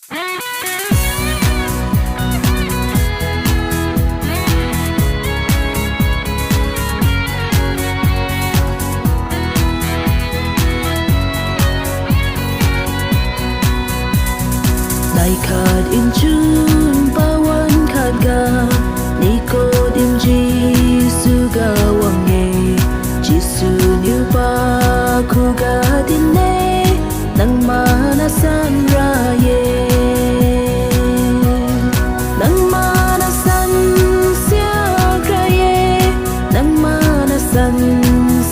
Đại khát in chun pawan khát ga Nicodem Giêsu ga wange Giêsu niu pa khu ga dinne nang mana san ra ye nang mana san sia ra ye nang mana san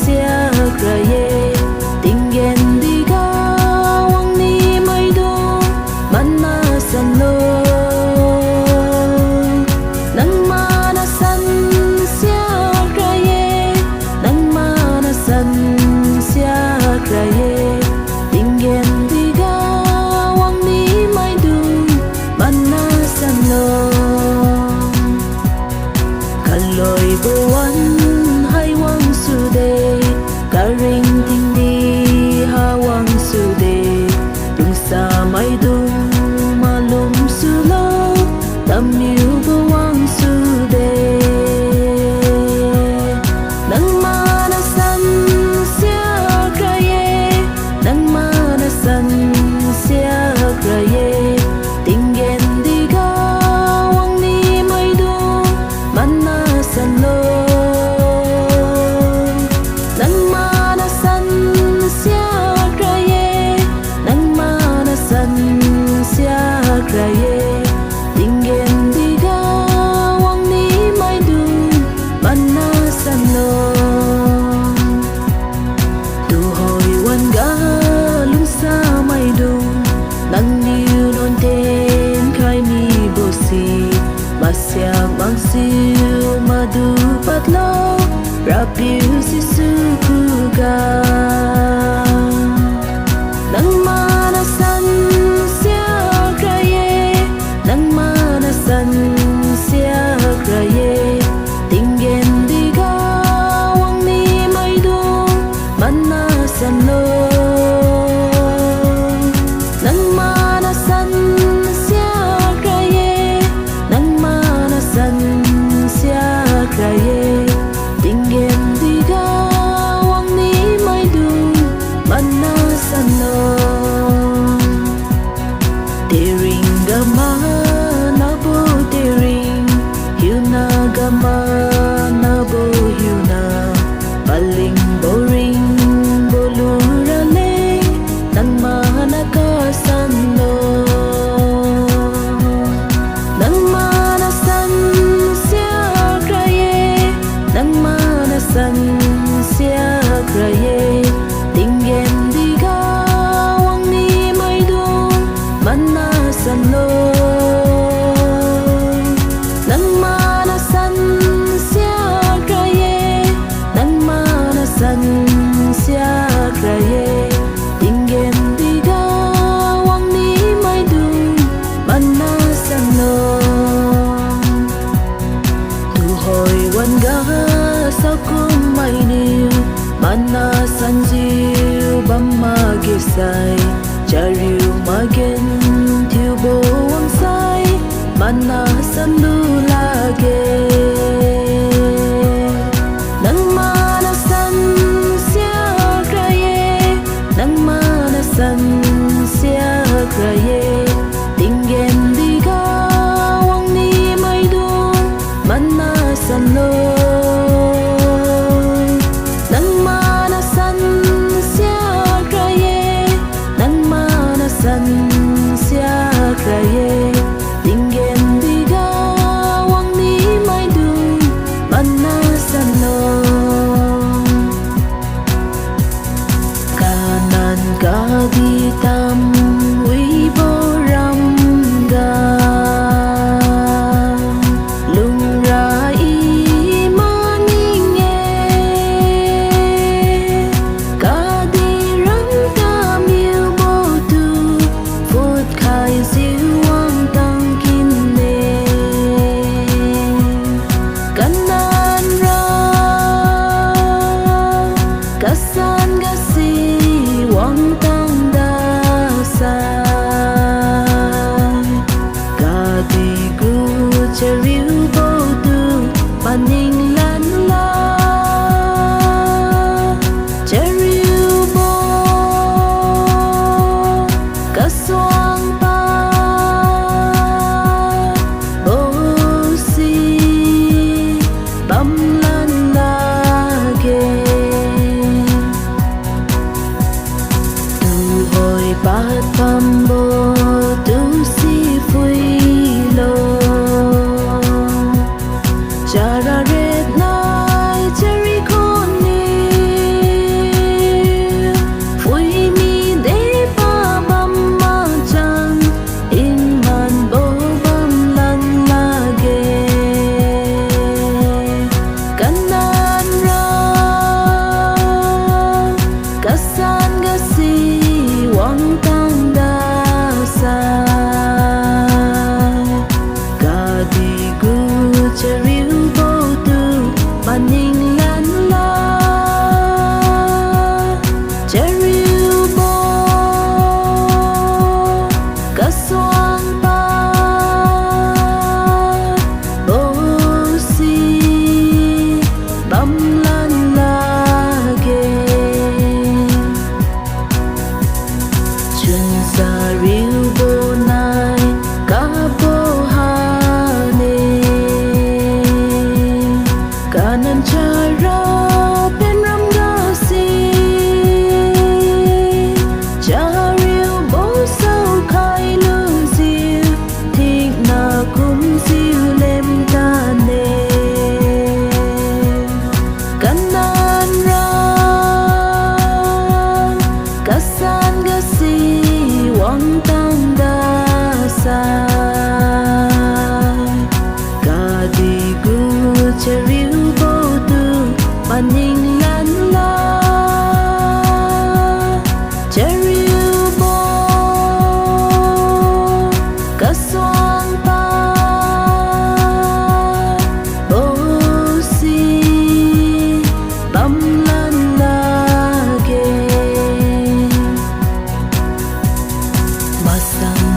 sia ra ye tinggen di ga wang ni mai do mana san lo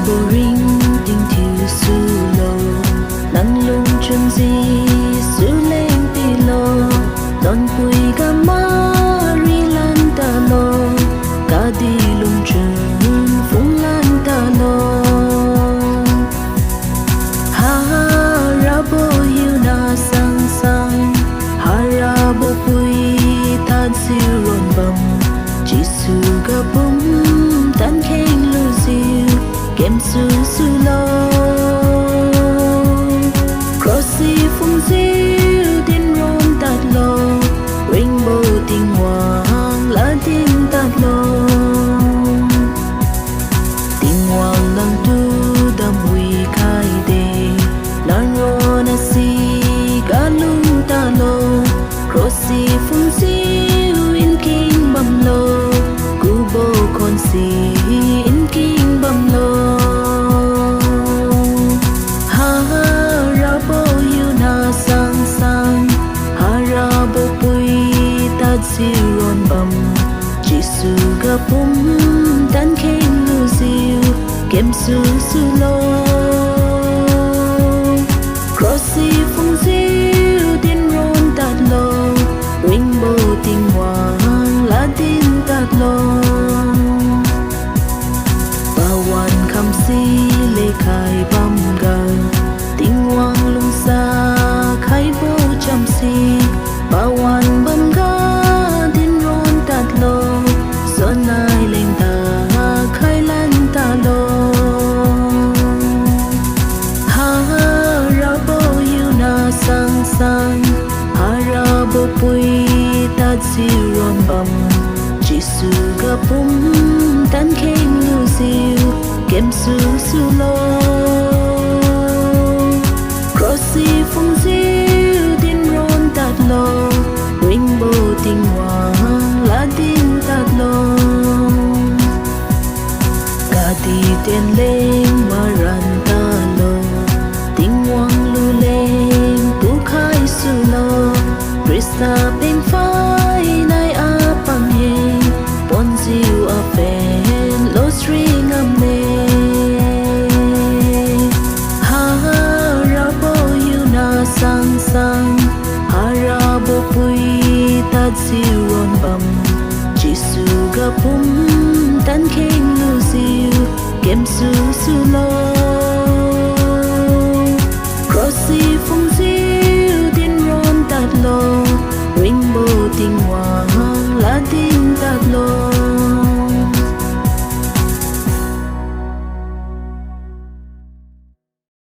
bộ ring tình thiêu su lô nắng lung chân gì su lên tì lô đón bùi gà má ri lan ta lô cả đi lung chân phung lan ta lô ha ra bộ yêu na sang sang ha ra bộ bùi ta siêu rộn bầm chỉ su gà bum tan khen lưu diêu kem su su lo crossy phung diêu tin ron tạt lo rainbow tình hoàng lá tin tạt lo tình hoàng lang tu đam huy khai đề lan ron si cả lung ta lo crossy phung diêu in kinh bầm lo cubo con si in kinh bầm lo ha ra bo you na sang sang ha ra bo pui ta ziron bầm chỉ su ga bum tan khen lu ziu kem su su lo crossy phung ziu tin ron tạt lo rainbow tình hoàng lá tin tạt lo kham si lê khai băm gần tình hoàng lung xa khai vô chăm si ba hoàn băm ga tin ron tạt lo gió nai lên ta khai lan ta lo ha ra bo yêu na sang sang ha ra bo pui ta ziron băm chỉ su ga bum tan khen lu ziu kem su su lo crossy phung diêu tin ron tạt lo rainbow tình hoàng lá tin tạt lo cả đi tên lên mà ran ta lo tình hoàng lu lên tu khai su lo Krista bên phai nay a bằng hề bon diêu a ven lo string a mê sang sang ha ra bo pui ta si